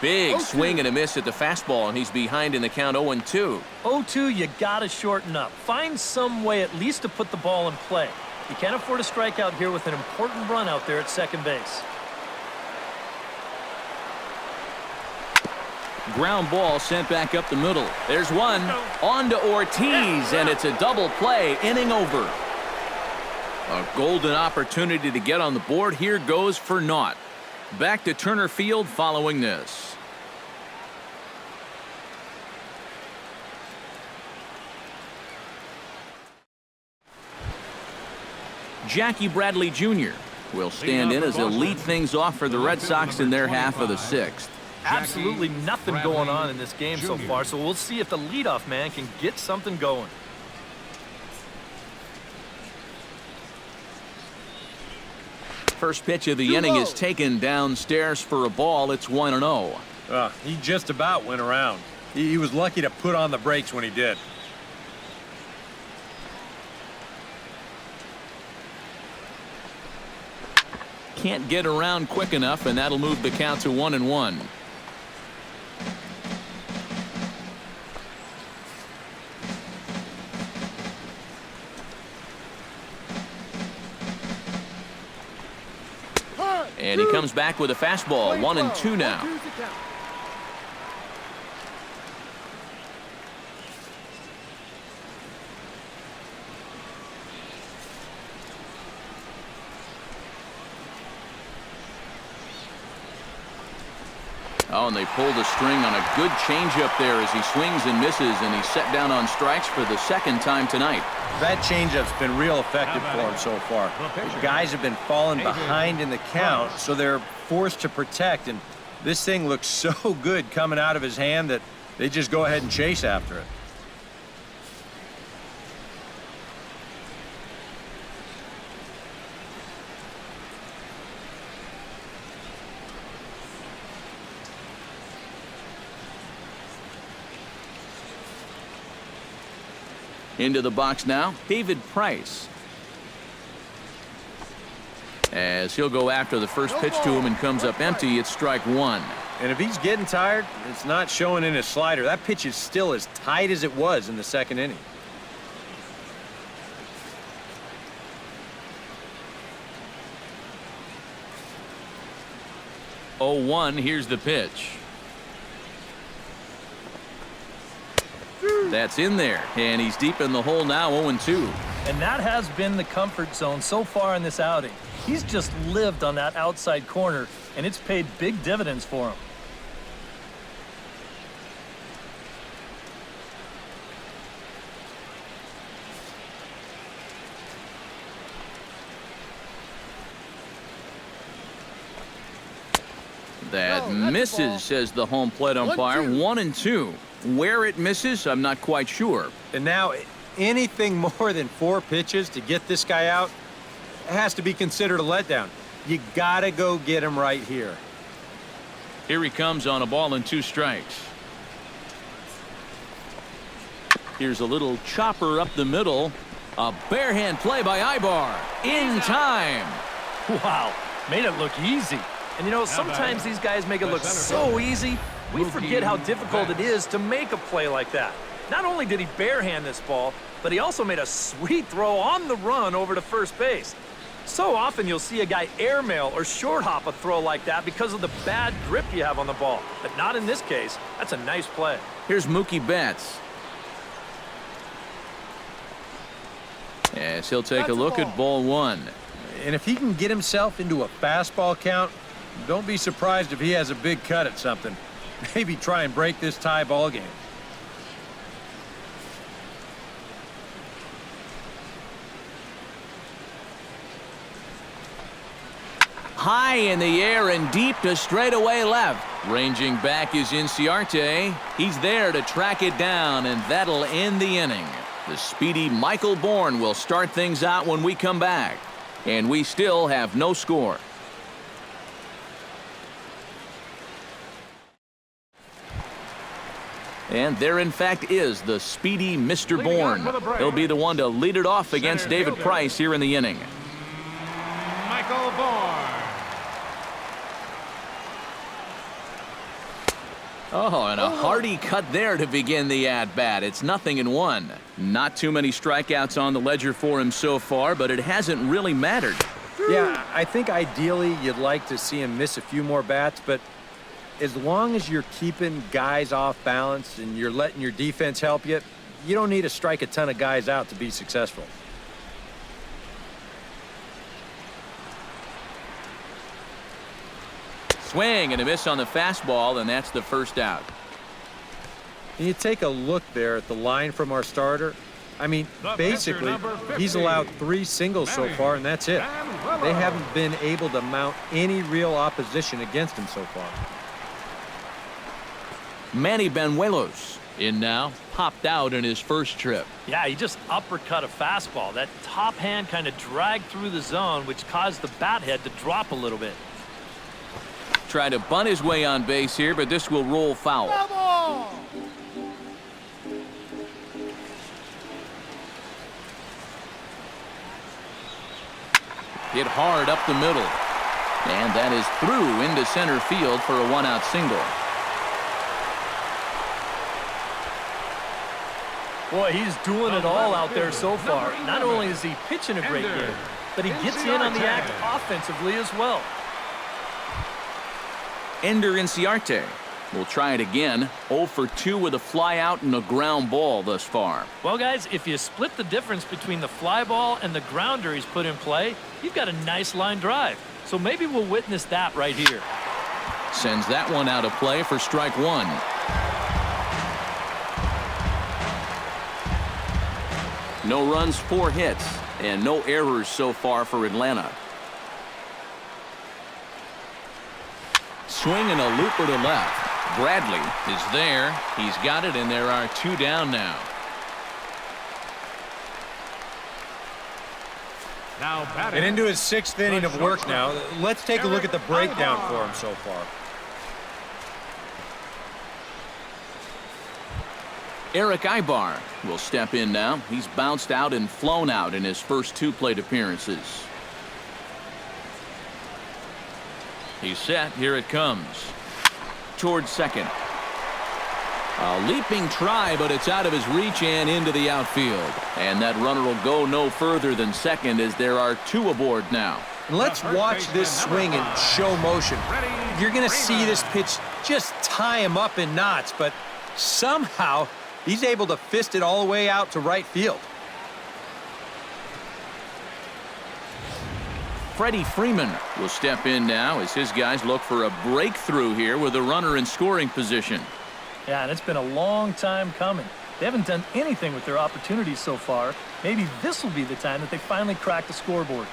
Big swing and a miss at the fastball, and he's behind in the count 0-2. 0-2, you got to shorten up. Find some way at least to put the ball in play. You can't afford a strikeout here with an important run out there at second base. Ground ball sent back up the middle. There's one. On to Ortiz, and it's a double play. Inning over. A golden opportunity to get on the board here goes for naught. Back to Turner Field following this. Jackie Bradley Jr. will stand in as he'll lead things off for the Red Sox in their half of the sixth. Absolutely nothing going on in this game so far, so we'll see if the leadoff man can get something going. First pitch of the inning is taken downstairs for a ball. It's 1-0. He just about went around. He was lucky to put on the brakes when he did. Can't get around quick enough, and that'll move the count to 1-1. And he comes back with a fastball. 1-2 now. Oh, and they pulled a string on a good changeup there as he swings and misses, and he's set down on strikes for the second time tonight. That changeup's been real effective for him so far. The guys have been falling behind in the count, so they're forced to protect, and this thing looks so good coming out of his hand that they just go ahead and chase after it. Into the box now, David Price. As he'll go after the first pitch to him and comes up empty, it's strike one. And if he's getting tired, it's not showing in his slider. That pitch is still as tight as it was in the second inning. Oh, 1, here's the pitch. That's in there, and he's deep in the hole now, 0-2. And that has been the comfort zone so far in this outing. He's just lived on that outside corner, and it's paid big dividends for him. That misses, says the home plate umpire. 1-2. Where it misses, I'm not quite sure. And now anything more than 4 pitches to get this guy out has to be considered a letdown. You gotta go get him right here. Here he comes on a ball and 2 strikes. Here's a little chopper up the middle. A barehand play by Ibar. In time. Wow, made it look easy. And you know, sometimes these guys make it look so easy, we forget how difficult it is to make a play like that. Not only did he barehand this ball, but he also made a sweet throw on the run over to first base. So often you'll see a guy airmail or short hop a throw like that because of the bad grip you have on the ball. But not in this case. That's a nice play. Here's Mookie Betts. Yes, he'll take a look at ball 1. And if he can get himself into a fastball count, don't be surprised if he has a big cut at something. Maybe try and break this tie ball game. High in the air and deep to straightaway left. Ranging back is Inciarte. He's there to track it down, and that'll end the inning. The speedy Michael Bourne will start things out when we come back. And we still have no score. And there, in fact, is the speedy Mr. Bourne. He'll be the one to lead it off against David Price here in the inning. Michael Bourne. Oh, and a hearty cut there to begin the at-bat. It's 0-1. Not too many strikeouts on the ledger for him so far, but it hasn't really mattered. Yeah, I think ideally you'd like to see him miss a few more bats, but as long as you're keeping guys off balance and you're letting your defense help you, you don't need to strike a ton of guys out to be successful. Swing and a miss on the fastball, and that's the first out. And you take a look there at the line from our starter. I mean, basically, he's allowed 3 singles so far, and that's it. They haven't been able to mount any real opposition against him so far. Manny Banuelos in now, popped out in his first trip. Yeah, he just uppercut a fastball. That top hand kind of dragged through the zone, which caused the bat head to drop a little bit. Try to bunt his way on base here, but this will roll foul. Hit hard up the middle. And that is through into center field for a 1-out single. Boy, he's doing it all out there so far. Not only is he pitching a great game, but he gets in on the act offensively as well. Ender Inciarte will try it again. 0 for 2 with a fly out and a ground ball thus far. Well, guys, if you split the difference between the fly ball and the grounder he's put in play, you've got a nice line drive. So maybe we'll witness that right here. Sends that one out of play for strike 1. No runs, 4 hits, and no errors so far for Atlanta. Swing and a looper to left. Bradley is there. He's got it, and there are 2 down now. And into his 6th inning of work now. Let's take a look at the breakdown for him so far. Eric Ibar will step in now. He's bounced out and flown out in his first 2 plate appearances. He's set. Here it comes. Towards second. A leaping try, but it's out of his reach and into the outfield. And that runner will go no further than second as there are 2 aboard now. And let's watch this swing in show motion. You're going to see this pitch just tie him up in knots, but somehow he's able to fist it all the way out to right field. Freddie Freeman will step in now as his guys look for a breakthrough here with a runner in scoring position. Yeah, and it's been a long time coming. They haven't done anything with their opportunities so far. Maybe this will be the time that they finally crack the scoreboard.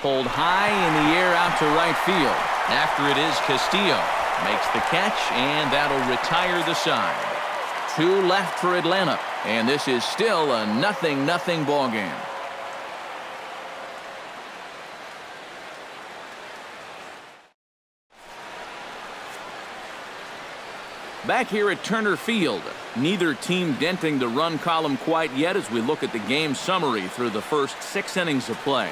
Pulled high in the air out to right field. After it is Castillo. Makes the catch, and that'll retire the side. 2 left for Atlanta, and this is still a 0-0 ball game. Back here at Turner Field, neither team denting the run column quite yet as we look at the game summary through the first 6 innings of play.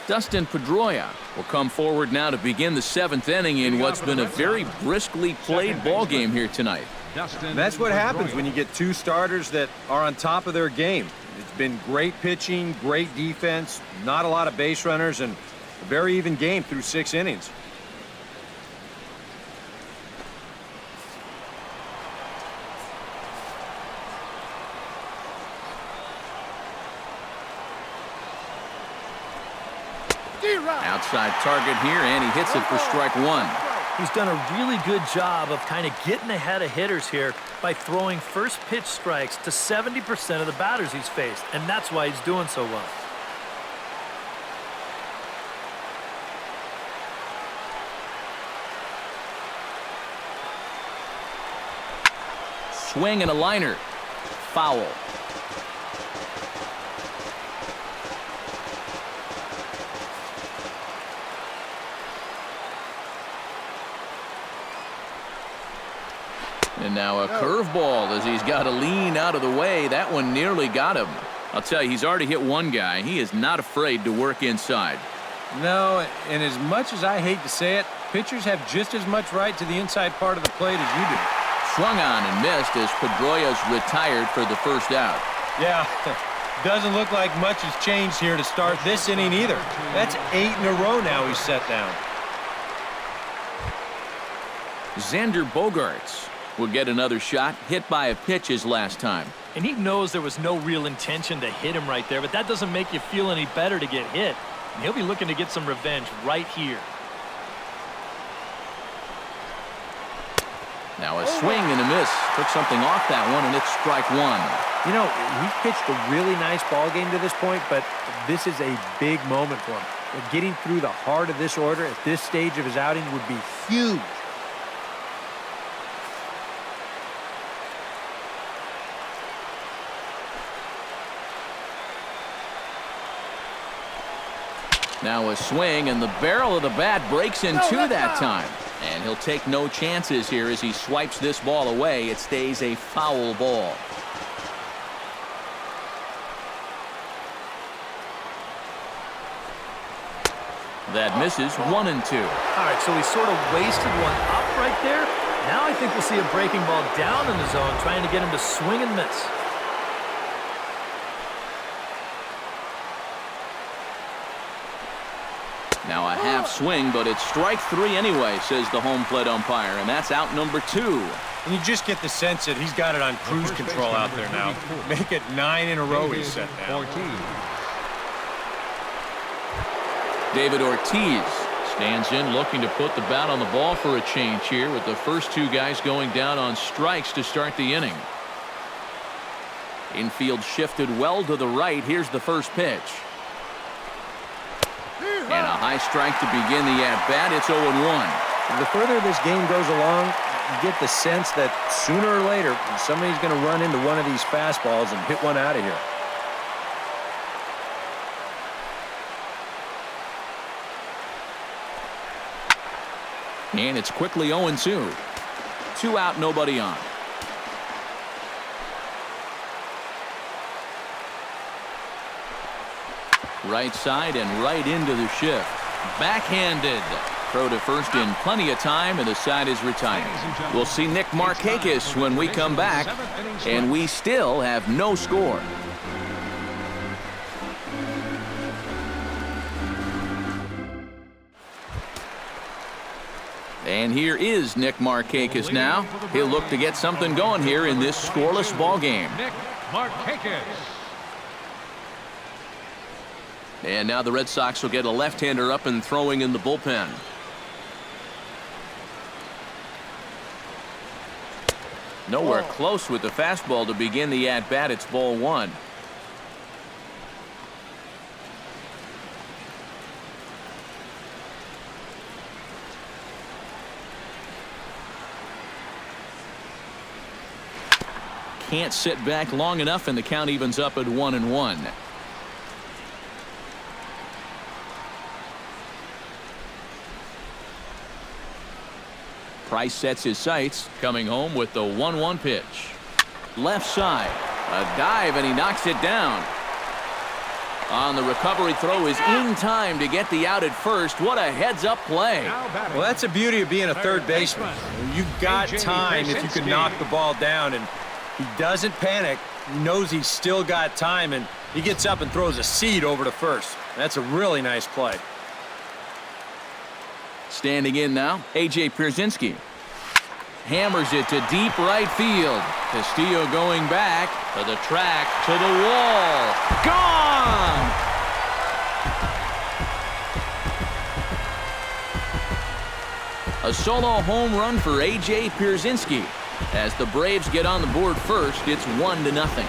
Dustin Pedroia will come forward now to begin the 7th inning in what's been a very briskly played ball game here tonight. That's what happens when you get 2 starters that are on top of their game. It's been great pitching, great defense, not a lot of base runners, and a very even game through 6 innings. Outside target here, and he hits it for strike 1. He's done a really good job of kind of getting ahead of hitters here by throwing first pitch strikes to 70% of the batters he's faced, and that's why he's doing so well. Swing and a liner. Foul. And now a curveball as he's got to lean out of the way. That one nearly got him. I'll tell you, he's already hit one guy. He is not afraid to work inside. No, and as much as I hate to say it, pitchers have just as much right to the inside part of the plate as you do. Swung on and missed as Pedroia's retired for the first out. Yeah, doesn't look like much has changed here to start this inning either. That's 8 in a row now he's set down. Xander Bogaerts will get another shot, hit by a pitch his last time. And he knows there was no real intention to hit him right there, but that doesn't make you feel any better to get hit. And he'll be looking to get some revenge right here. Now a swing and a miss. Took something off that one, and it's strike one. You know, he's pitched a really nice ball game to this point, but this is a big moment for him. Getting through the heart of this order at this stage of his outing would be huge. Now a swing, and the barrel of the bat breaks in two that time. And he'll take no chances here as he swipes this ball away. It stays a foul ball. That misses 1-2. All right, so he sort of wasted one up right there. Now I think we'll see a breaking ball down in the zone, trying to get him to swing and miss. Now a half swing, but it's strike three anyway, says the home plate umpire, and that's out number 2. And you just get the sense that he's got it on cruise control out there now. Make it 9 in a row he's set down. David Ortiz stands in, looking to put the bat on the ball for a change here, with the first 2 guys going down on strikes to start the inning. Infield shifted well to the right. Here's the first pitch. And a high strike to begin the at-bat. It's 0-1. The further this game goes along, you get the sense that sooner or later somebody's going to run into one of these fastballs and hit one out of here. And it's quickly 0-2. 2 out, nobody on. Right side and right into the shift. Backhanded. Throw to first in plenty of time, and the side is retired. We'll see Nick Markakis when we come back, and we still have no score. And here is Nick Markakis now. He'll look to get something going here in this scoreless ball game. Nick Markakis. And now the Red Sox will get a left-hander up and throwing in the bullpen. Nowhere close with the fastball to begin the at-bat. It's ball 1. Can't sit back long enough, and the count evens up at 1-1. Price sets his sights, coming home with the 1-1 pitch. Left side, a dive, and he knocks it down. On the recovery throw is in time to get the out at first. What a heads-up play. Well, that's the beauty of being a third baseman. You've got time if you can knock the ball down, and he doesn't panic. He knows he's still got time, and he gets up and throws a seed over to first. That's a really nice play. Standing in now, A.J. Pierzynski. Hammers it to deep right field. Castillo going back to the track, to the wall. Gone! A solo home run for A.J. Pierzynski. As the Braves get on the board first, it's 1-0.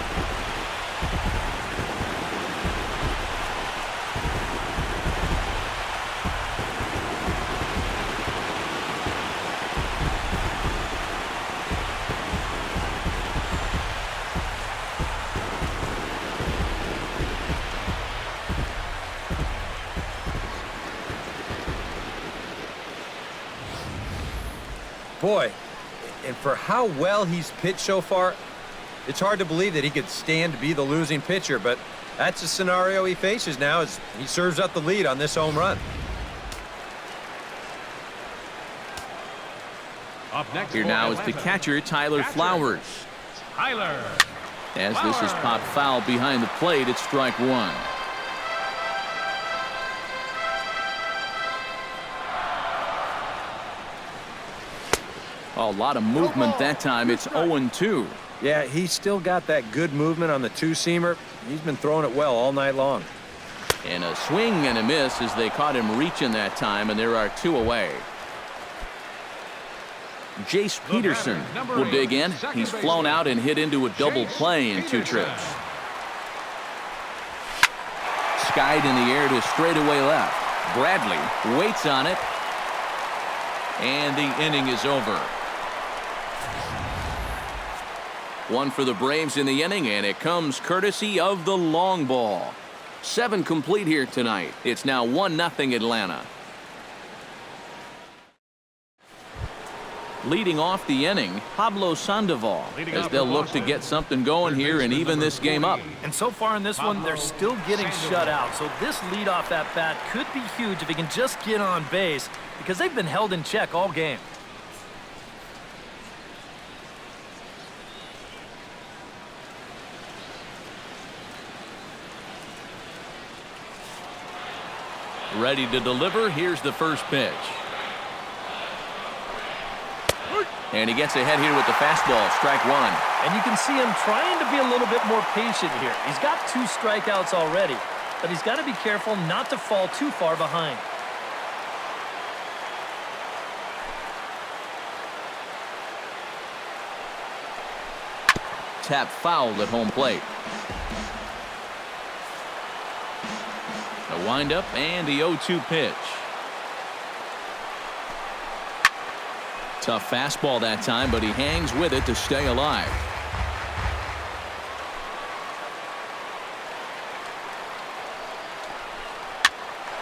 Boy, And for how well he's pitched so far, it's hard to believe that he could stand to be the losing pitcher, but that's the scenario he faces now as he serves up the lead on this home run. Up next Here now is the catcher, Tyler Flowers. As this is popped foul behind the plate, it's strike one. A lot of movement that time. It's 0-2. Yeah, he's still got that good movement on the two-seamer. He's been throwing it well all night long. And a swing and a miss as they caught him reaching that time, and there are two away. Jace Peterson will dig in. He's flown out and hit into a double play in two trips. Skied in the air to straightaway left. Bradley waits on it. And the inning is over. One for the Braves in the inning, and it comes courtesy of the long ball. 7 complete here tonight. It's now 1-0 Atlanta. Leading off the inning, Pablo Sandoval, as they'll look to get something going here and even this game up. And so far in this one, they're still getting shut out. So this leadoff at bat could be huge if he can just get on base, because they've been held in check all game. Ready to deliver. Here's the first pitch. And he gets ahead here with the fastball, strike one. And you can see him trying to be a little bit more patient here. He's got 2 strikeouts already, but he's got to be careful not to fall too far behind. Tap fouled at home plate. The windup and the 0-2 pitch. Tough fastball that time, but he hangs with it to stay alive.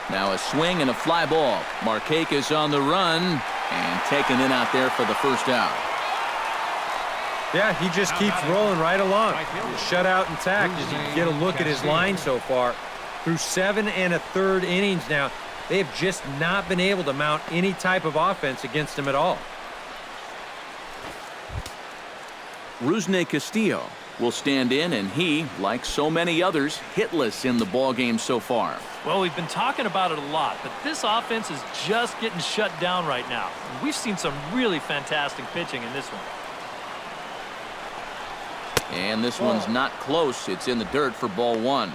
Now a swing and a fly ball. Markakis on the run and taken in out there for the first out. Yeah, he just keeps rolling right along. Shutout intact as you get a look at his line so far. Through 7 1/3 innings now, they have just not been able to mount any type of offense against him at all. Rusney Castillo will stand in, and he, like so many others, hitless in the ballgame so far. Well, we've been talking about it a lot, but this offense is just getting shut down right now. And we've seen some really fantastic pitching in this one. And this one's not close. It's in the dirt for ball one.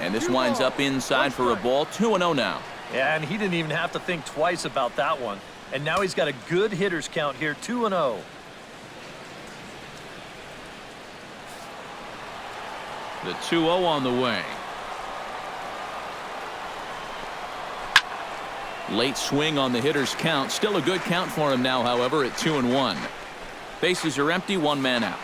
And this winds up inside for a ball. 2-0 now. Yeah, and he didn't even have to think twice about that one. And now he's got a good hitters count here, 2-0. The 2-0 on the way. Late swing on the hitter's count. Still a good count for him now, however, at 2-1. Bases are empty, 1 man out.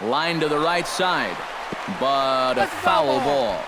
Line to the right side, but a foul ball.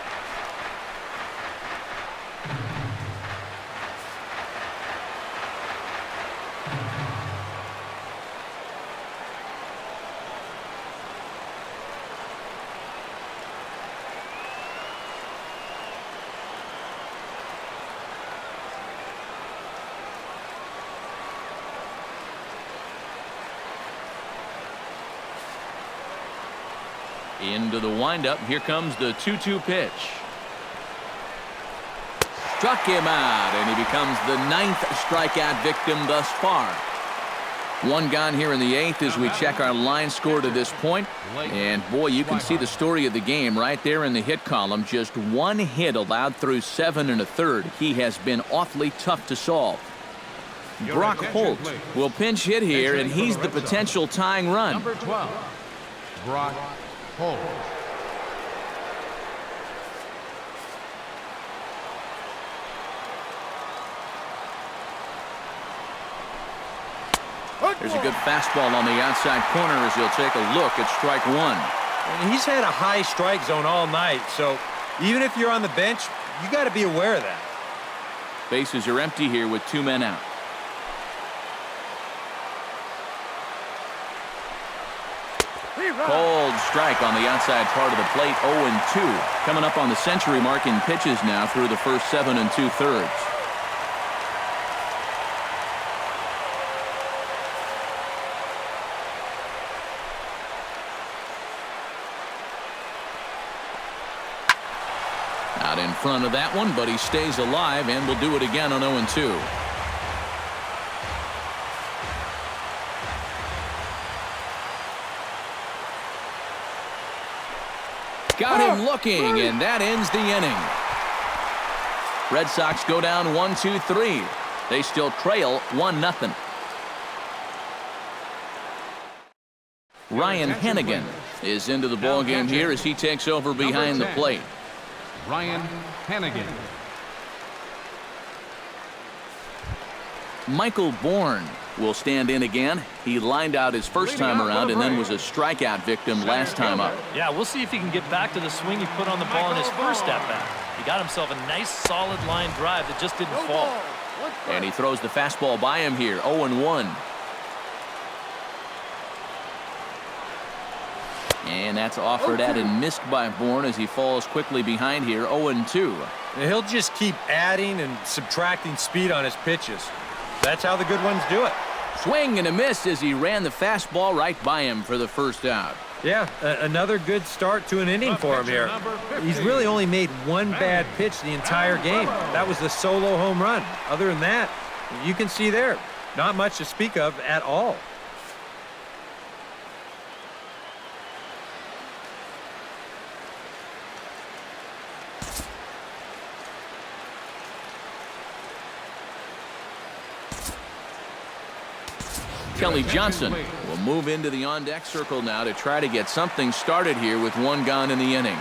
Into the windup. Here comes the 2-2 pitch. Struck him out, and he becomes the 9th strikeout victim thus far. 1 gone here in the 8th as we check our line score to this point. And boy, you can see the story of the game right there in the hit column. Just 1 hit allowed through 7 1/3. He has been awfully tough to solve. Brock Holt will pinch hit here, and he's the potential tying run. Number 12, Brock Holt. There's a good fastball on the outside corner as he'll take a look at strike one. And he's had a high strike zone all night, so even if you're on the bench, you got to be aware of that. Bases are empty here with 2 men out. Cold strike on the outside part of the plate, 0-2. Coming up on the century mark in pitches now through the first 7 2/3. Out in front of that one, but he stays alive and will do it again on 0-2. Got him looking, and that ends the inning. Red Sox go down 1-2-3. They still trail 1-0. Ryan Hennigan is into the ballgame here as he takes over behind the plate. Ryan Hennigan. Michael Bourne will stand in again. He lined out his first time around and then was a strikeout victim last time up. Yeah, we'll see if he can get back to the swing he put on the ball in his first at-bat. He got himself a nice, solid line drive that just didn't fall. And he throws the fastball by him here, 0-1. And that's offered at and missed by Bourne as he falls quickly behind here, 0-2. And he'll just keep adding and subtracting speed on his pitches. That's how the good ones do it. Swing and a miss as he ran the fastball right by him for the first out. Yeah, another good start to an inning for him here. He's really only made one bad pitch the entire game. That was the solo home run. Other than that, you can see there, not much to speak of at all. Kelly Johnson will move into the on-deck circle now to try to get something started here with one gone in the inning.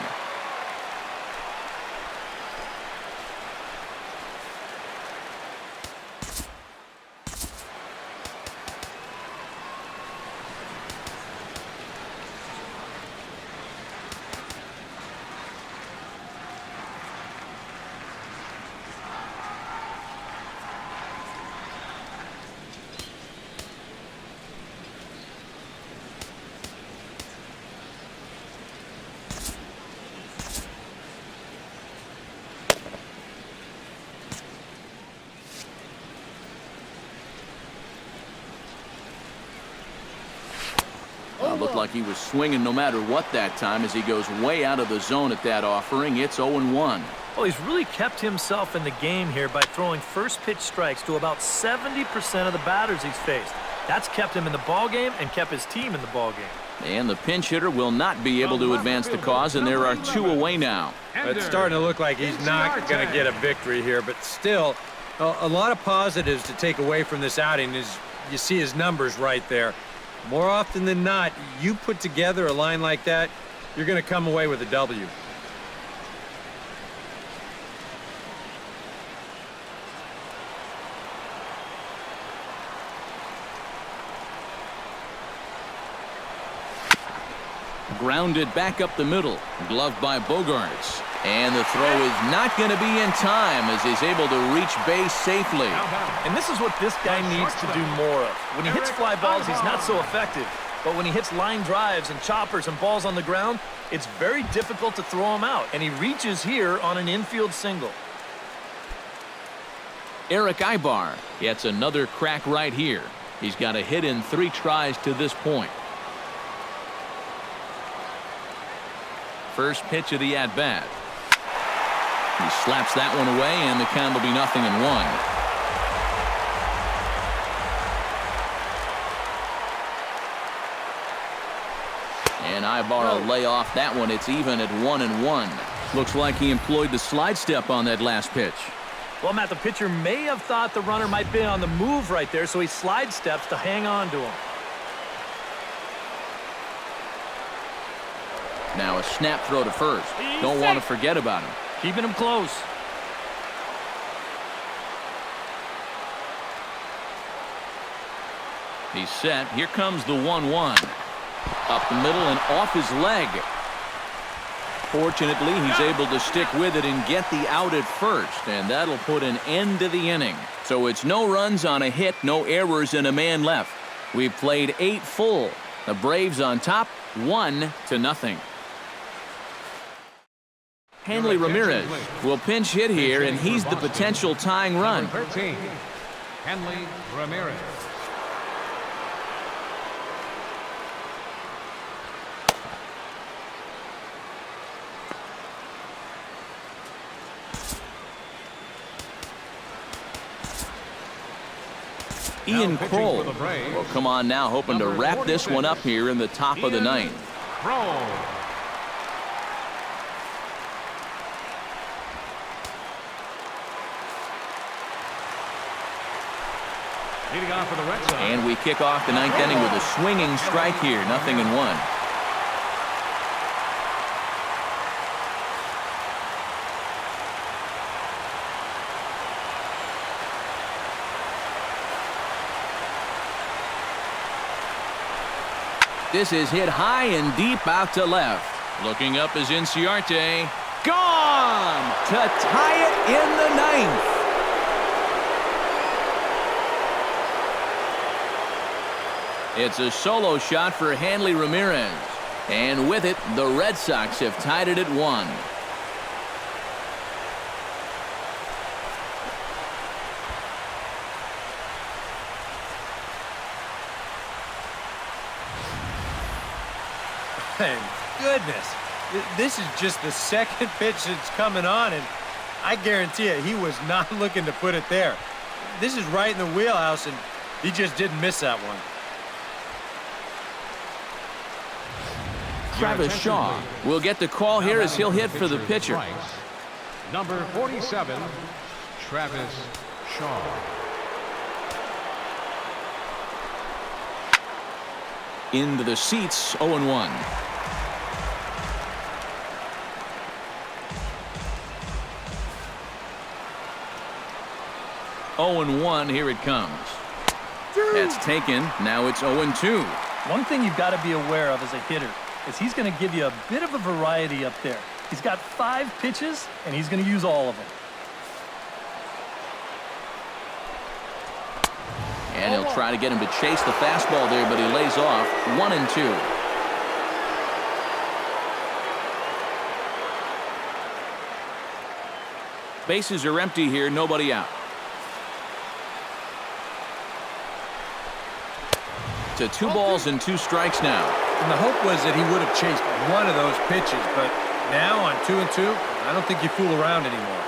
Looked like he was swinging no matter what that time as he goes way out of the zone at that offering. It's 0-1. Well, he's really kept himself in the game here by throwing first pitch strikes to about 70% of the batters he's faced. That's kept him in the ballgame and kept his team in the ballgame. And the pinch hitter will not be able to advance the cause, and there are 2 away now. It's starting to look like he's not going to get a victory here, but still, a lot of positives to take away from this outing is you see his numbers right there. More often than not, you put together a line like that, you're going to come away with a W. Grounded back up the middle, gloved by Bogarts. And the throw is not going to be in time as he's able to reach base safely. And this is what this guy needs to do more of. When he hits fly balls, he's not so effective. But when he hits line drives and choppers and balls on the ground, it's very difficult to throw him out. And he reaches here on an infield single. Eric Ibar gets another crack right here. He's got a hit in 3 tries to this point. First pitch of the at-bat. He slaps that one away, and the count will be 0-1. And Ibar will lay off that one. It's even at 1-1. Looks like he employed the slide step on that last pitch. Well, Matt, the pitcher may have thought the runner might be on the move right there, so he slide steps to hang on to him. Now a snap throw to first. Don't want to forget about him. Keeping him close. He's set. Here comes the 1-1. Up the middle and off his leg. Fortunately, he's able to stick with it and get the out at first, and that'll put an end to the inning. So it's no runs on a hit, no errors, and a man left. We've played 8 full. The Braves on top, 1-0. Hanley Ramirez will pinch hit here, and he's the potential tying run. 13, Hanley Ramirez. Ian Kroll will come on now, hoping to wrap this one up here in the top of the ninth. Kroll. Leading off for the Red Sox. And we kick off the ninth inning with a swinging strike here, 0-1. This is hit high and deep out to left. Looking up is Inciarte. Gone to tie it in the ninth. It's a solo shot for Hanley Ramirez. And with it, the Red Sox have tied it at 1. Thank goodness. This is just the second pitch that's coming on, and I guarantee you he was not looking to put it there. This is right in the wheelhouse, and he just didn't miss that one. Travis Shaw will get the call here as he'll hit for the pitcher. Number 47, Travis Shaw. Into the seats, 0-1. Here it comes. That's taken. Now it's 0-2. One thing you've got to be aware of as a hitter is he's going to give you a bit of a variety up there. He's got 5 pitches, and he's going to use all of them. And he'll try to get him to chase the fastball there, but he lays off. 1-2. Bases are empty here, nobody out. To 2 balls and 2 strikes now. And the hope was that he would have chased one of those pitches, but now on 2-2, I don't think you fool around anymore.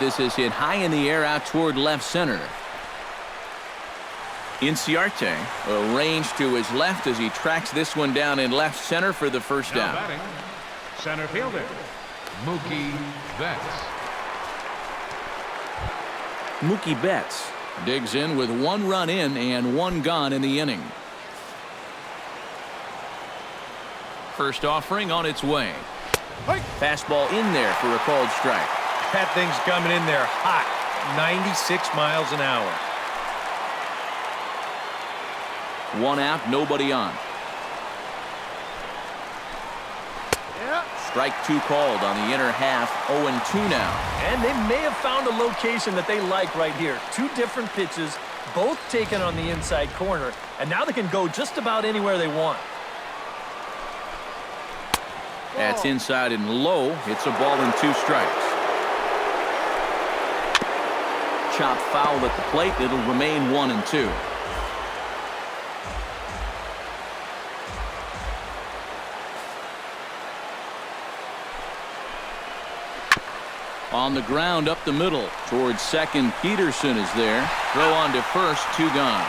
This is hit high in the air out toward left center. Inciarte arranged to his left as he tracks this one down in left center for the first Now down. batting, center fielder, Mookie Betts. Mookie Betts digs in with 1 run in and 1 gone in the inning. First offering on its way. Fastball in there for a called strike. That thing's coming in there hot, 96 miles an hour. 1 out, nobody on. Strike 2 called on the inner half, 0-2 now. And they may have found a location that they like right here. 2 different pitches, both taken on the inside corner, and now they can go just about anywhere they want. That's inside and low. It's a ball and 2 strikes. Chopped foul at the plate. It'll remain 1-2. On the ground up the middle towards second. Peterson is there. Throw on to first. 2 gone.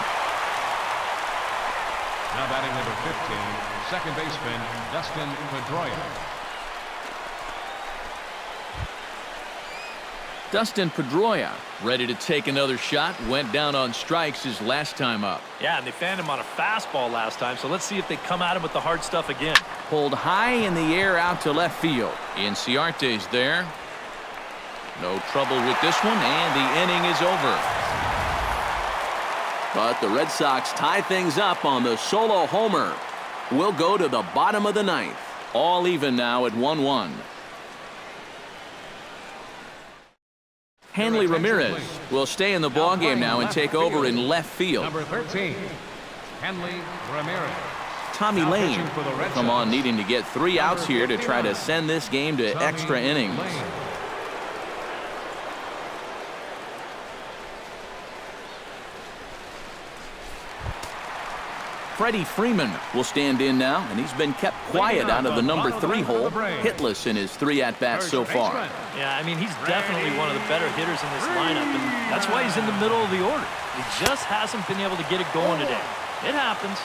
Now batting number 15, second baseman Dustin Pedroia. Dustin Pedroia ready to take another shot. Went down on strikes his last time up. Yeah, and they fanned him on a fastball last time, so let's see if they come at him with the hard stuff again. Pulled high in the air out to left field. Inciarte's there. No trouble with this one, and the inning is over. But the Red Sox tie things up on the solo homer. We'll go to the bottom of the ninth. All even now at 1-1. Hanley Ramirez will stay in the ballgame now and take over in left field. Number 13, Hanley Ramirez. Tommy Now Lane pitching for the Red come on Sox. needing to get 3 outs here to try to send this game to Tommy extra innings. Lane. Freddie Freeman will stand in now, and he's been kept quiet out of the number 3 hole, hitless in his 3 at-bats so far. Yeah, I mean, he's definitely one of the better hitters in this lineup, and that's why he's in the middle of the order. He just hasn't been able to get it going today. It happens.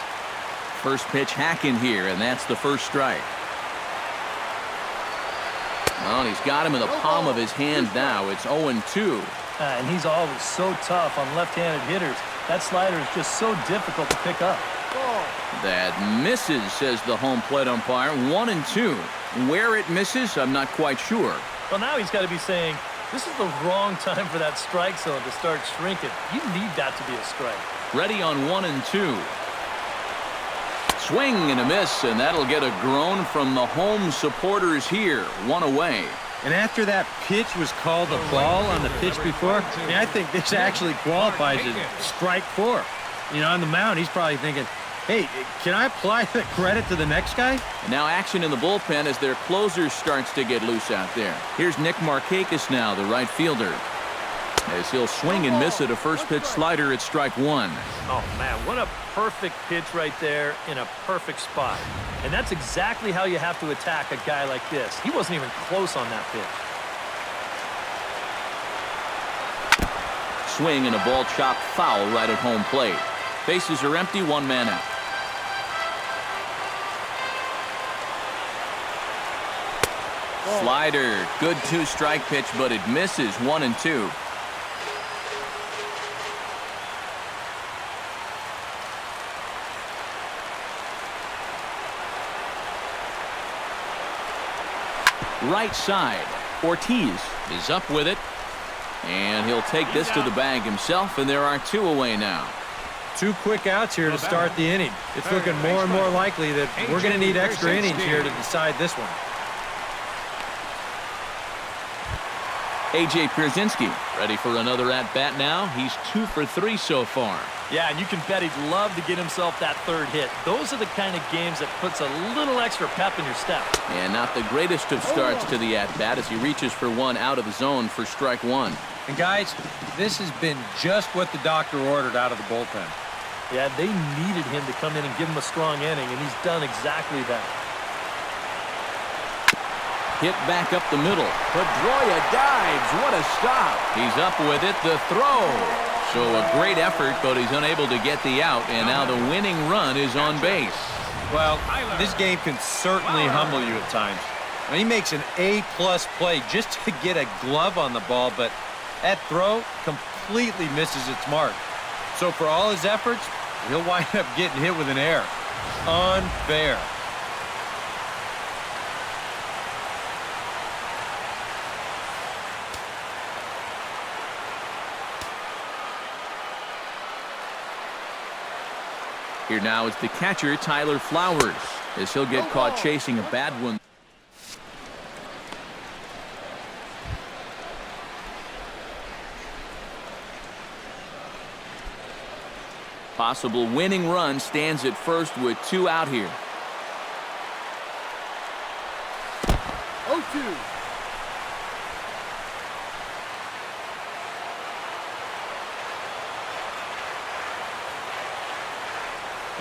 First pitch hacking here, and that's the first strike. Well, he's got him in the palm of his hand now. It's 0-2. And he's always so tough on left-handed hitters. That slider is just so difficult to pick up. That misses, says the home plate umpire. 1-2. Where it misses, I'm not quite sure. Well, now he's got to be saying, this is the wrong time for that strike zone to start shrinking. You need that to be a strike. Ready on 1-2. Swing and a miss, and that'll get a groan from the home supporters here. 1 away. And after that pitch was called a ball on the pitch before, I think this actually qualifies as strike 4. You know, on the mound, he's probably thinking, hey, can I apply the credit to the next guy? And now action in the bullpen as their closer starts to get loose out there. Here's Nick Markakis now, the right fielder, as he'll swing and miss at a first pitch slider at strike 1. Oh, man, what a perfect pitch right there in a perfect spot. And that's exactly how you have to attack a guy like this. He wasn't even close on that pitch. Swing and a ball chopped foul right at home plate. Bases are empty, 1 man out. Slider, good 2-strike pitch, but it misses. 1-2. Right side, Ortiz is up with it, and he'll take this to the bag himself, and there are 2 away now. 2 quick outs here to start the inning. It's looking more and more likely that we're going to need extra innings here to decide this one. A.J. Pierzynski ready for another at-bat now. He's 2 for 3 so far. Yeah, and you can bet he'd love to get himself that 3rd hit. Those are the kind of games that puts a little extra pep in your step. And not the greatest of starts to the at-bat as he reaches for 1 out of the zone for strike 1. And guys, this has been just what the doctor ordered out of the bullpen. Yeah, they needed him to come in and give him a strong inning, and he's done exactly that. Hit back up the middle. Pedroia dives. What a stop. He's up with it. The throw. So a great effort, but he's unable to get the out, and now the winning run is on base. Well, this game can certainly humble you at times. I mean, he makes an A-plus play just to get a glove on the ball, but that throw completely misses its mark. So for all his efforts, he'll wind up getting hit with an error. Unfair. Here now is the catcher, Tyler Flowers, as he'll get caught chasing a bad one. Possible winning run stands at first with 2 out here. 0-2.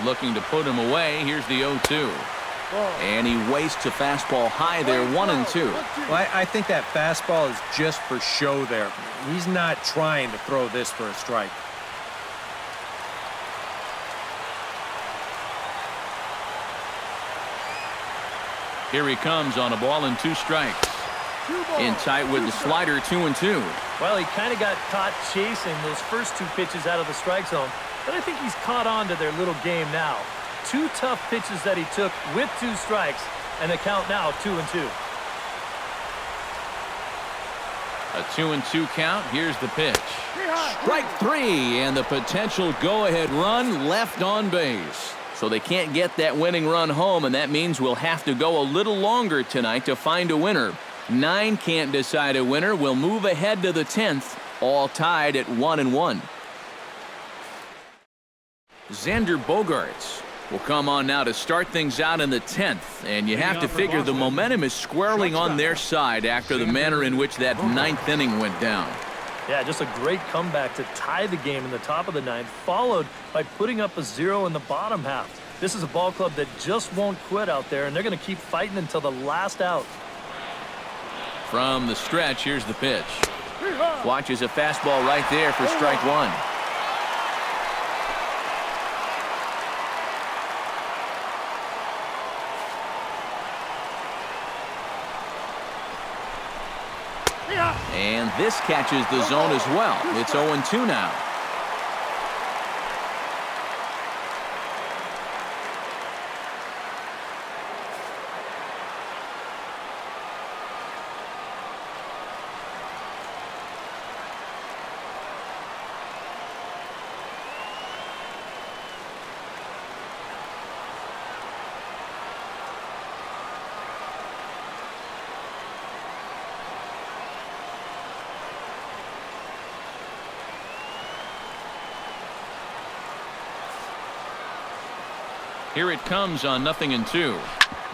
Looking to put him away. Here's the 0-2. And he wastes a fastball high there. 1-2. Well, I think that fastball is just for show there. He's not trying to throw this for a strike. Here he comes on a ball and 2 strikes. In tight with the slider, 2-2. Well, he kind of got caught chasing those first 2 pitches out of the strike zone, but I think he's caught on to their little game now. 2 tough pitches that he took with 2 strikes, and the count now 2-2. A 2-2 count. Here's the pitch. Strike three, and the potential go-ahead run left on base. So they can't get that winning run home, and that means we'll have to go a little longer tonight to find a winner. 9 can't decide a winner. We'll move ahead to the 10th, all tied at 1-1. Xander Bogaerts will come on now to start things out in the 10th, and you have to figure the momentum is squarely on their side after the manner in which that 9th inning went down. Yeah, just a great comeback to tie the game in the top of the 9th, followed by putting up a 0 in the bottom half. This is a ball club that just won't quit out there, and they're going to keep fighting until the last out. From the stretch, here's the pitch. Watches a fastball right there for strike one. And this catches the zone as well. It's 0-2 now. Here it comes on 0-2.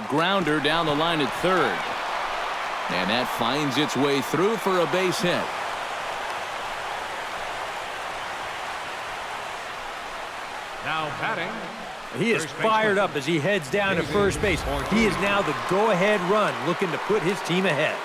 Grounder down the line at third. And that finds its way through for a base hit. Now batting. He is fired up as he heads down to first base. He is now the go-ahead run, looking to put his team ahead.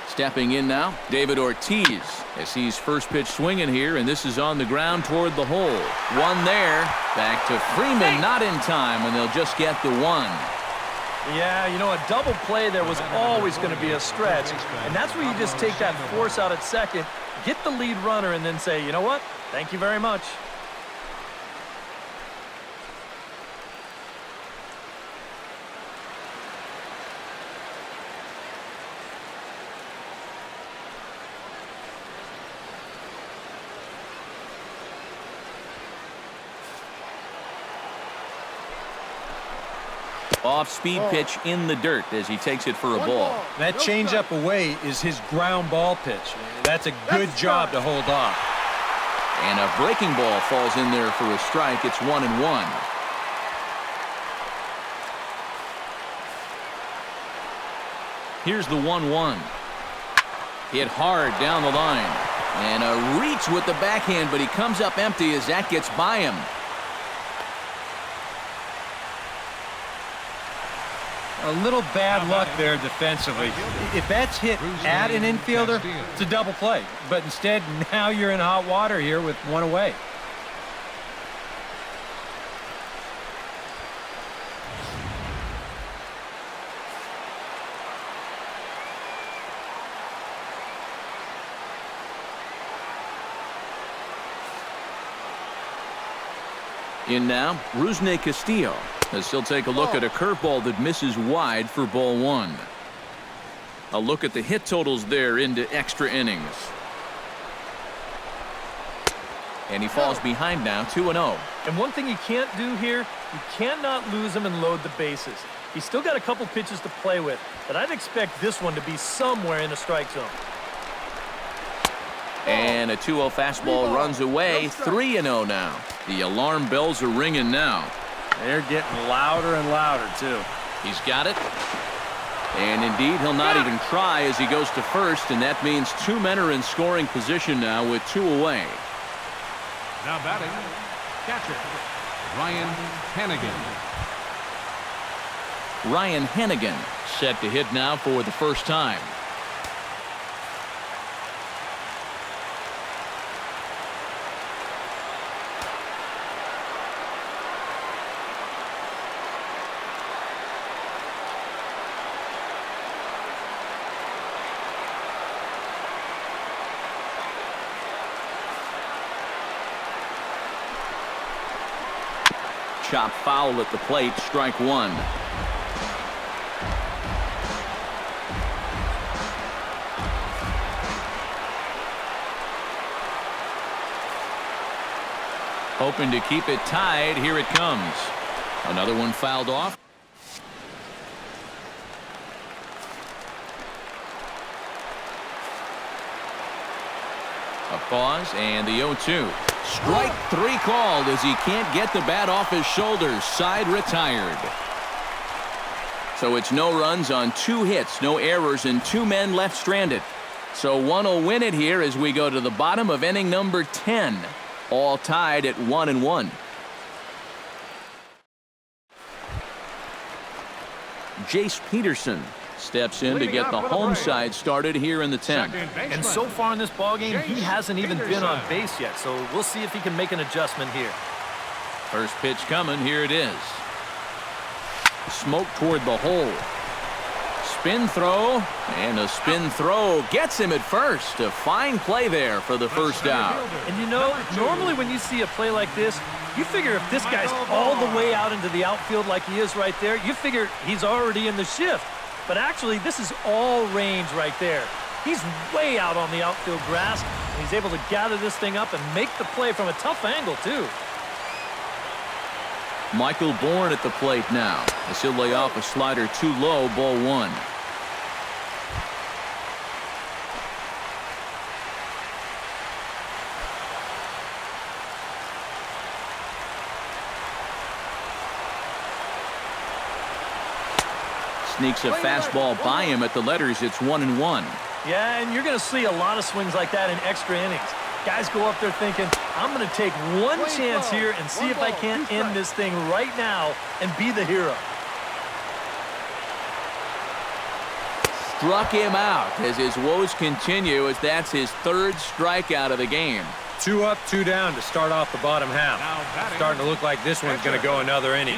Stepping in now, David Ortiz, as he's first pitch swinging here, and this is on the ground toward the hole. One there, back to Freeman, not in time, and they'll just get the one. Yeah, you know, a double play there was always going to be a stretch, and that's where you just take that force out at second, get the lead runner, and then say, you know what, thank you very much. Off-speed pitch in the dirt as he takes it for a ball. That changeup away is his ground ball pitch. That's a good job to hold off. And a breaking ball falls in there for a strike. It's 1-1. Here's the 1-1. Hit hard down the line. And a reach with the backhand, but he comes up empty as that gets by him. A little bad luck there defensively. If that's hit at an infielder, it's a double play. But instead, now you're in hot water here with one away. In now, Rusney Castillo, as he'll take a look at a curveball that misses wide for ball one. A look at the hit totals there into extra innings. And he falls behind now, 2-0. And one thing you can't do here, you cannot lose him and load the bases. He's still got a couple pitches to play with, but I'd expect this one to be somewhere in the strike zone. And a 2-0 fastball runs away, 3-0 now. The alarm bells are ringing now. They're getting louder and louder, too. He's got it. And indeed, he'll not even try as he goes to first, and that means two men are in scoring position now with two away. Now batting, catcher, Ryan Hannigan. Ryan Hannigan set to hit now for the first time. Chop foul at the plate, strike one. Hoping to keep it tied. Here it comes. Another one fouled off. A pause and the 0-2. Strike three called as he can't get the bat off his shoulders. Side retired. So it's no runs on 2 hits, no errors, and 2 men left stranded. So one will win it here as we go to the bottom of inning number 10. All tied at 1-1. Jace Peterson steps in to get the home side started here in the 10th. And so far in this ballgame, he hasn't even been on base yet, so we'll see if he can make an adjustment here. First pitch coming. Here it is. Smoke toward the hole. Spin throw, and a spin throw gets him at first. A fine play there for the first out. And you know, normally when you see a play like this, you figure if this guy's all the way out into the outfield like he is right there, you figure he's already in the shift. But actually, this is all range right there. He's way out on the outfield grass, and he's able to gather this thing up and make the play from a tough angle, too. Michael Bourne at the plate now as he'll lay off a slider too low, ball one. Sneaks a fastball by him at the letters. It's 1-1. Yeah, and you're going to see a lot of swings like that in extra innings. Guys go up there thinking, I'm going to take one chance here and see if I can't end this thing right now and be the hero. Struck him out as his woes continue, as that's his 3rd strikeout of the game. 2 up, 2 down to start off the bottom half. Starting to look like this one's going to go another inning.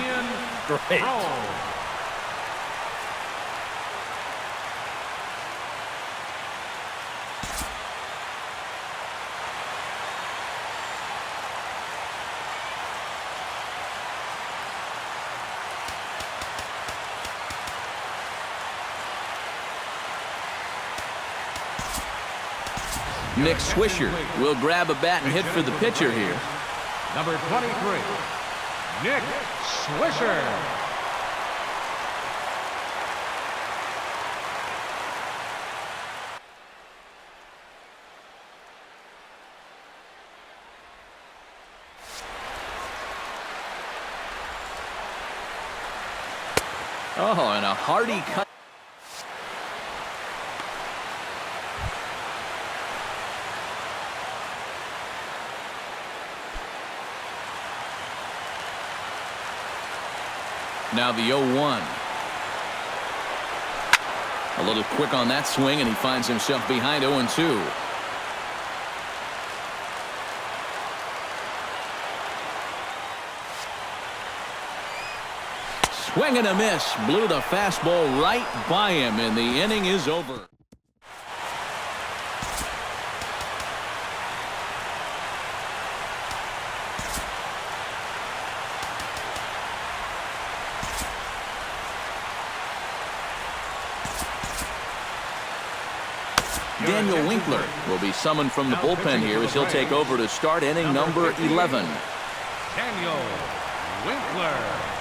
Great. Nick Swisher will grab a bat and hit for the pitcher here. Number 23, Nick Swisher. Oh, and a hearty cut. Now the 0-1. A little quick on that swing, and he finds himself behind 0-2. Swing and a miss. Blew the fastball right by him, and the inning is over. Daniel Winkler will be summoned from the bullpen here as he'll take over to start inning number 11. Daniel Winkler.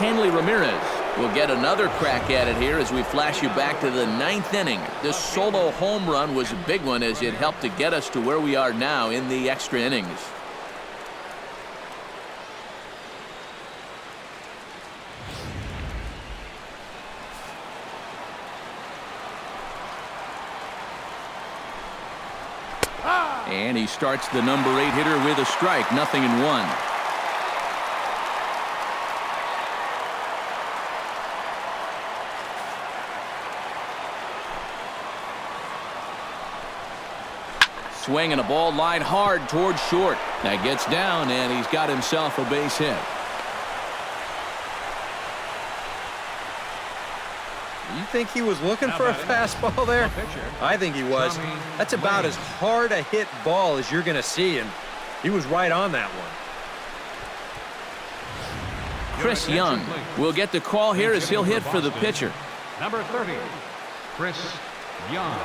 Hanley Ramirez will get another crack at it here as we flash you back to the 9th inning. This solo home run was a big one as it helped to get us to where we are now in the extra innings. And he starts the number 8 hitter with a strike, 0-1. Swing and a ball lined hard towards short. That gets down, and he's got himself a base hit. You think he was looking for a fastball there? I think he was. That's about as hard a hit ball as you're going to see, and he was right on that one. Chris Young will get the call here as he'll hit for the pitcher. Number 30, Chris Young.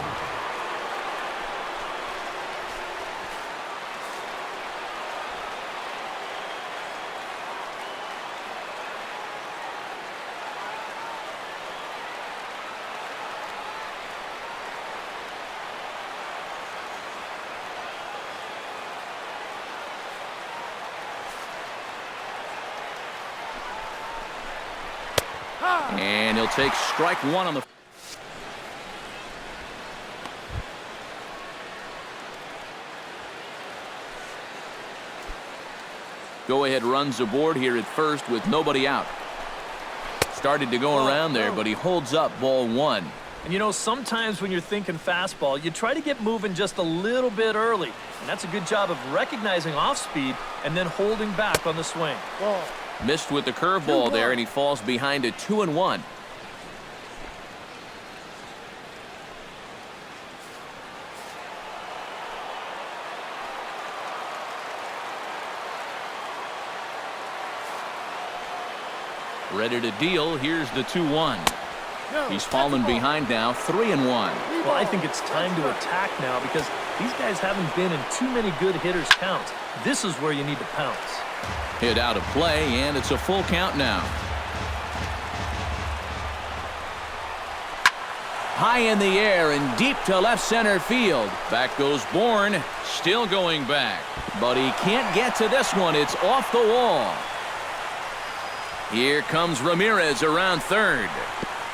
And he'll take strike 1 on the. Go-ahead runs aboard here at first with nobody out. Started to go around there, but he holds up ball 1. And you know, sometimes when you're thinking fastball, you try to get moving just a little bit early. And that's a good job of recognizing off speed and then holding back on the swing. Missed with the curveball there, and he falls behind a 2-1. Ready to deal. Here's the 2-1. He's fallen behind now, 3-1. Well, I think it's time to attack now because these guys haven't been in too many good hitters' counts. This is where you need to pounce. Hit out of play, and it's a full count now. High in the air and deep to left center field. Back goes Bourne, still going back. But he can't get to this one. It's off the wall. Here comes Ramirez around third.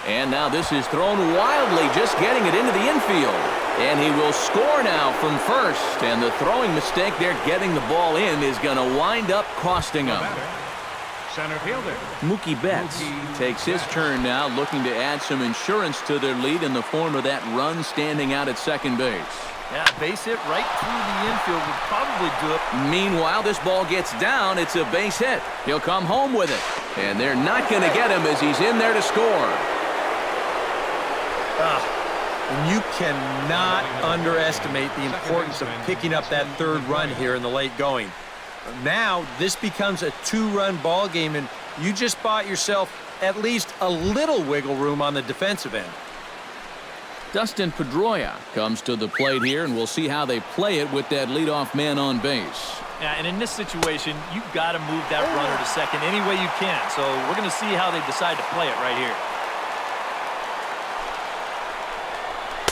And now this is thrown wildly, just getting it into the infield. And he will score now from first. And the throwing mistake there getting the ball in is going to wind up costing him. Center fielder Mookie Betts takes his turn now, looking to add some insurance to their lead in the form of that run standing out at second base. Yeah, base hit right through the infield would probably do it. Meanwhile, this ball gets down. It's a base hit. He'll come home with it. And they're not going to get him as he's in there to score. And you cannot underestimate the importance of picking up that third run here in the late going. Now, this becomes a 2-run ball game, and you just bought yourself at least a little wiggle room on the defensive end. Dustin Pedroia comes to the plate here, and we'll see how they play it with that leadoff man on base. Yeah, and in this situation, you've got to move that runner to second any way you can. So we're going to see how they decide to play it right here.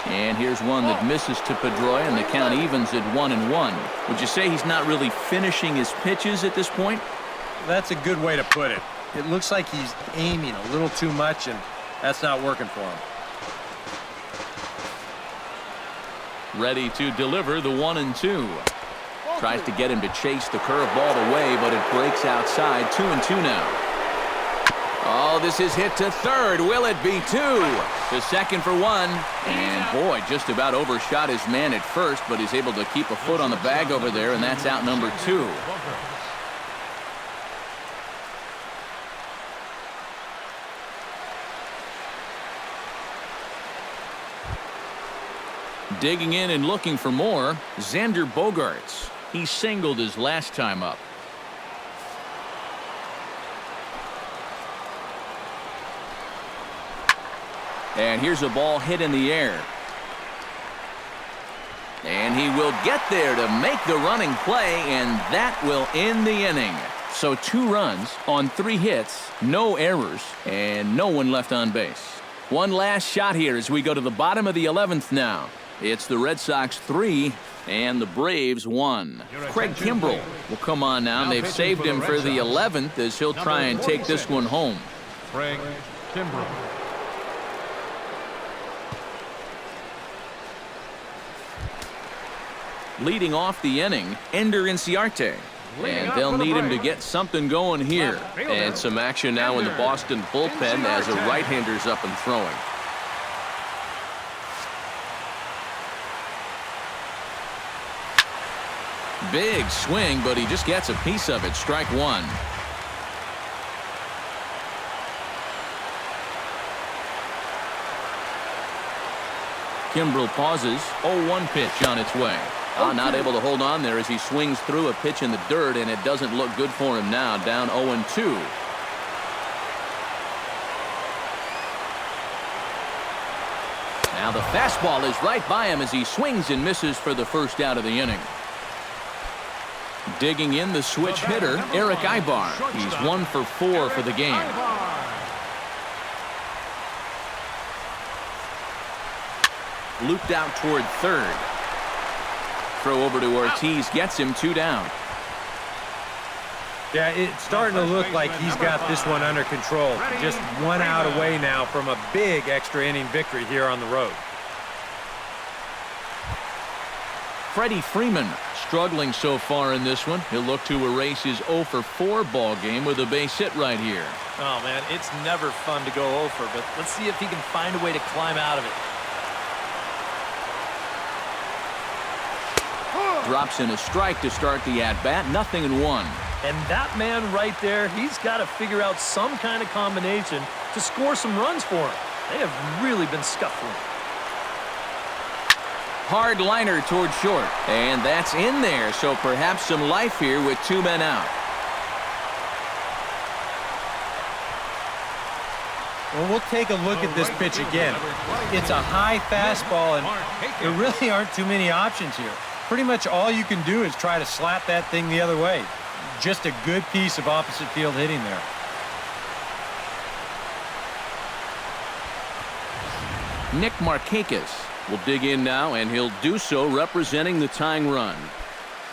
And here's one that misses to Pedroia, and the count evens at 1-1. Would you say he's not really finishing his pitches at this point? That's a good way to put it. It looks like he's aiming a little too much, and that's not working for him. Ready to deliver the 1-2. Tries to get him to chase the curveball away, but it breaks outside. 2-2 now. Oh, this is hit to third. Will it be 2? To second for 1. And boy, just about overshot his man at first, but he's able to keep a foot on the bag over there, and that's out number 2. Digging in and looking for more, Xander Bogaerts. He singled his last time up. And here's a ball hit in the air. And he will get there to make the running play, and that will end the inning. So 2 runs on 3 hits, no errors, and no one left on base. One last shot here as we go to the bottom of the 11th now. It's the Red Sox 3 and the Braves 1. Craig Kimbrell will come on now. They've saved him for the 11th as he'll try and take this one home. Craig Kimbrell. Leading off the inning, Ender Inciarte. And they'll need him to get something going here. And some action now in the Boston bullpen as a right-hander's up and throwing. Big swing, but he just gets a piece of it. Strike 1. Kimbrell pauses. 0-1 pitch on its way. Not able to hold on there as he swings through a pitch in the dirt, and it doesn't look good for him now. Down 0-2. Now the fastball is right by him as he swings and misses for the first out of the inning. Digging in the switch hitter, Eric Ibar. He's 1 for 4 for the game. Looped out toward third. Throw over to Ortiz gets him 2 down. Yeah, it's starting to look like he's got this one under control. Just 1 out away now from a big extra inning victory here on the road. Freddie Freeman struggling so far in this one. He'll look to erase his 0 for 4 ball game with a base hit right here. Oh, man, it's never fun to go 0 for, but let's see if he can find a way to climb out of it. Drops in a strike to start the at-bat. 0-1. And that man right there, he's got to figure out some kind of combination to score some runs for him. They have really been scuffling. Hard liner toward short. And that's in there, so perhaps some life here with 2 men out. Well, we'll take a look at this pitch again. It's a high fastball, and there really aren't too many options here. Pretty much all you can do is try to slap that thing the other way. Just a good piece of opposite field hitting there. Nick Markakis will dig in now, and he'll do so representing the tying run.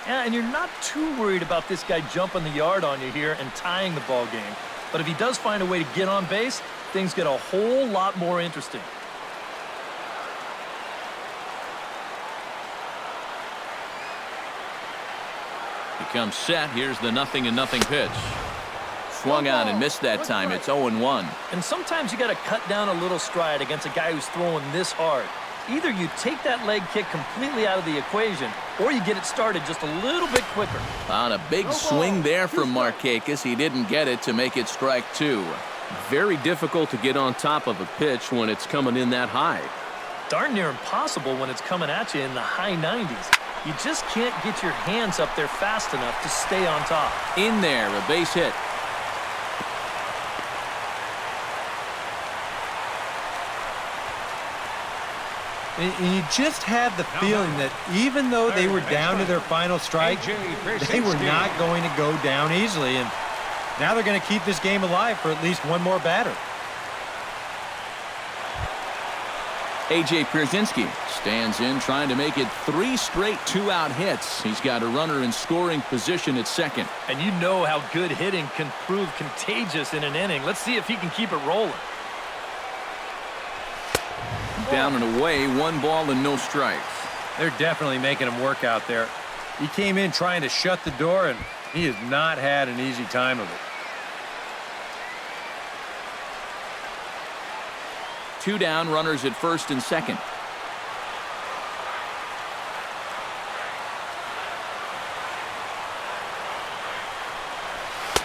Yeah, and you're not too worried about this guy jumping the yard on you here and tying the ball game. But if he does find a way to get on base, things get a whole lot more interesting. Comes set. Here's the 0-0 pitch. Swung on and missed that time. It's 0-1. And sometimes you got to cut down a little stride against a guy who's throwing this hard. Either you take that leg kick completely out of the equation, or you get it started just a little bit quicker. On a big swing there from Markakis. He didn't get it to make it strike 2. Very difficult to get on top of a pitch when it's coming in that high. Darn near impossible when it's coming at you in the high 90s. You just can't get your hands up there fast enough to stay on top. In there, a base hit. And you just had the feeling that even though they were down to their final strike, they were not going to go down easily. And now they're going to keep this game alive for at least one more batter. A.J. Pierzynski stands in, trying to make it 3 straight 2-out hits. He's got a runner in scoring position at second. And you know how good hitting can prove contagious in an inning. Let's see if he can keep it rolling. Down and away, 1 ball and no strikes. They're definitely making him work out there. He came in trying to shut the door, and he has not had an easy time of it. 2 down, runners at first and second.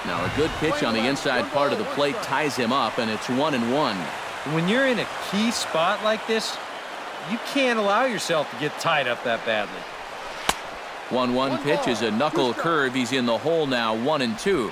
Now a good pitch on the inside part of the plate ties him up, and it's 1-1. When you're in a key spot like this, you can't allow yourself to get tied up that badly. 1-1 pitch is a knuckle curve. He's in the hole now, 1-2.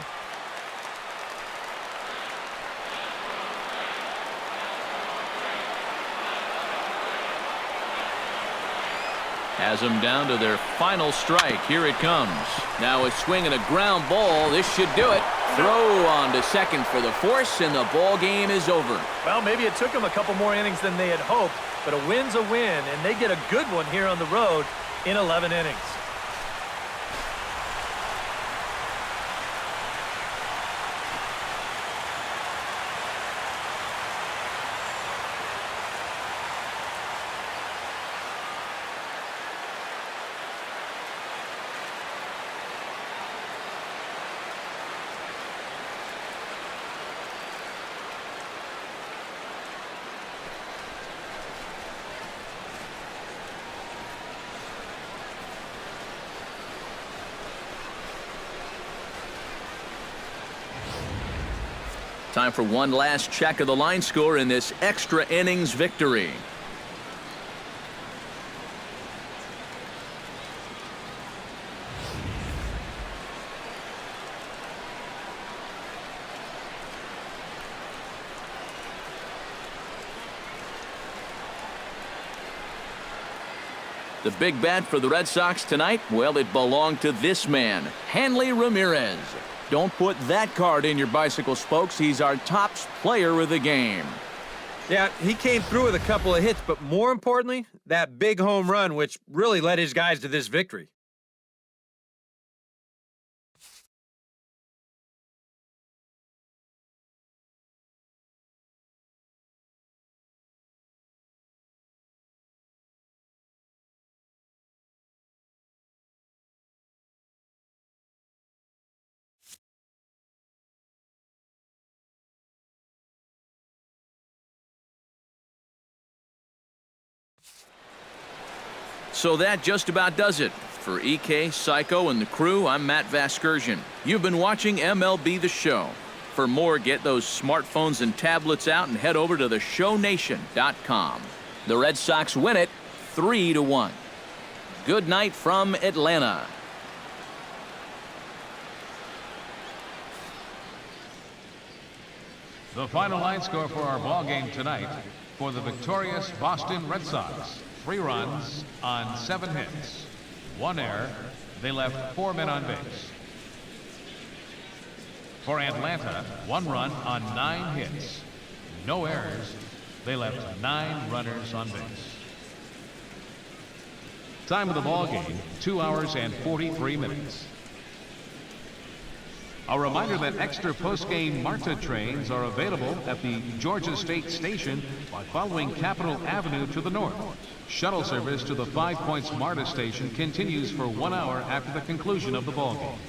Has them down to their final strike. Here it comes. Now a swing and a ground ball. This should do it. Throw on to second for the force, and the ball game is over. Well, maybe it took them a couple more innings than they had hoped, but a win's a win, and they get a good one here on the road in 11 innings. Time for one last check of the line score in this extra innings victory. The big bat for the Red Sox tonight, well, it belonged to this man, Hanley Ramirez. Don't put that card in your bicycle spokes. He's our top player of the game. Yeah, he came through with a couple of hits, but more importantly, that big home run, which really led his guys to this victory. So that just about does it. For EK, Psycho, and the crew, I'm Matt Vasgersian. You've been watching MLB The Show. For more, get those smartphones and tablets out and head over to theshownation.com. The Red Sox win it 3-1. Good night from Atlanta. The final line score for our ball game tonight for the victorious Boston Red Sox. 3 runs on 7 hits. 1 error. They left 4 men on base. For Atlanta, 1 run on 9 hits. No errors. They left 9 runners on base. Time of the ball game, 2 hours and 43 minutes. A reminder that extra post-game MARTA trains are available at the Georgia State Station by following Capitol Avenue to the north. Shuttle service to the 5 Points MARTA station continues for 1 hour after the conclusion of the ball game.